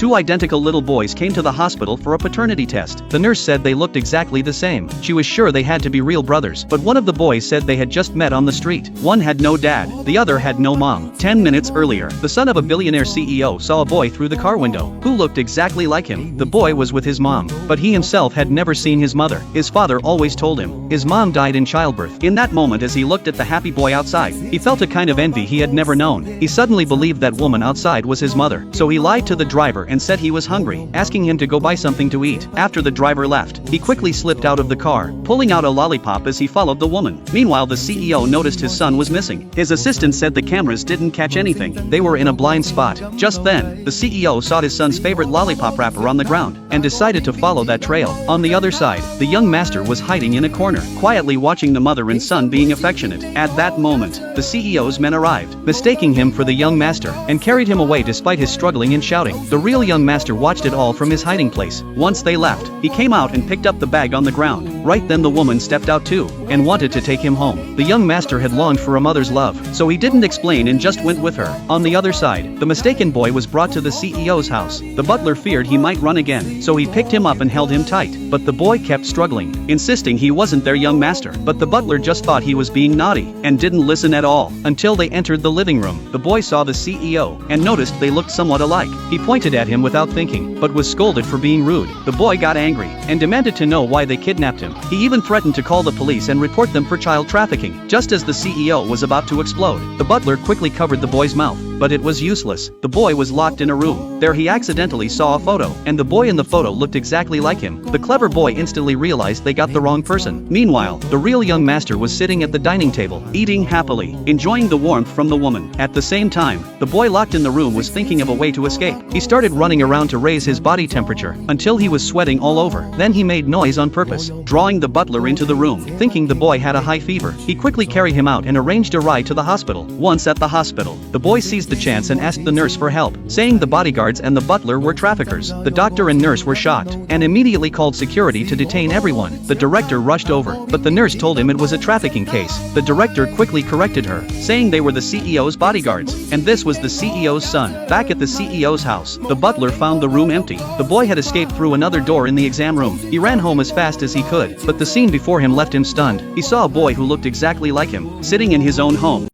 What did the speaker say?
two identical little boys came to the hospital for a paternity test. The nurse said they looked exactly the same. She was sure they had to be real brothers, but one of the boys said they had just met on the street. One had no dad, the other had no mom. 10 minutes earlier, the son of a billionaire CEO saw a boy through the car window who looked exactly like him. The boy was with his mom, but he himself had never seen his mother. His father always told him his mom died in childbirth. In that moment, as he looked at the happy boy outside, he felt a kind of envy he had never known. He suddenly believed that woman outside was his mother, so he lied to the driver and said he was hungry, asking him to go buy something to eat. After the driver left, he quickly slipped out of the car, pulling out a lollipop as he followed the woman. Meanwhile, the CEO noticed his son was missing. His assistant said the cameras didn't catch anything. They were in a blind spot. Just then, the CEO saw his son's favorite lollipop wrapper on the ground and decided to follow that trail. On the other side, the young master was hiding in a corner, quietly watching the mother and son being affectionate. At that moment, the CEO's men arrived, mistaking him for the young master, and carried him away despite his struggling and shouting. The real young master watched it all from his hiding place. Once they left, he came out and picked up the bag on the ground. Right then the woman stepped out too, and wanted to take him home. The young master had longed for a mother's love, so he didn't explain and just went with her. On the other side, the mistaken boy was brought to the CEO's house. The butler feared he might run again, so he picked him up and held him tight. But the boy kept struggling, insisting he wasn't their young master. But the butler just thought he was being naughty, and didn't listen at all. Until they entered the living room, the boy saw the CEO, and noticed they looked somewhat alike. He pointed at him without thinking, but was scolded for being rude. The boy got angry, and demanded to know why they kidnapped him. He even threatened to call the police and report them for child trafficking. Just as the CEO was about to explode, the butler quickly covered the boy's mouth. But it was useless. The boy was locked in a room. There he accidentally saw a photo, and the boy in the photo looked exactly like him. The clever boy instantly realized they got the wrong person. Meanwhile, the real young master was sitting at the dining table, eating happily, enjoying the warmth from the woman. At the same time, the boy locked in the room was thinking of a way to escape. He started running around to raise his body temperature, until he was sweating all over. Then he made noise on purpose, drawing the butler into the room. Thinking the boy had a high fever, he quickly carried him out and arranged a ride to the hospital. Once at the hospital, the boy seized the chance and asked the nurse for help, saying the bodyguards and the butler were traffickers. The doctor and nurse were shocked, and immediately called security to detain everyone. The director rushed over, but the nurse told him it was a trafficking case. The director quickly corrected her, saying they were the CEO's bodyguards, and this was the CEO's son. Back at the CEO's house, the butler found the room empty. The boy had escaped through another door in the exam room. He ran home as fast as he could, but the scene before him left him stunned. He saw a boy who looked exactly like him, sitting in his own home.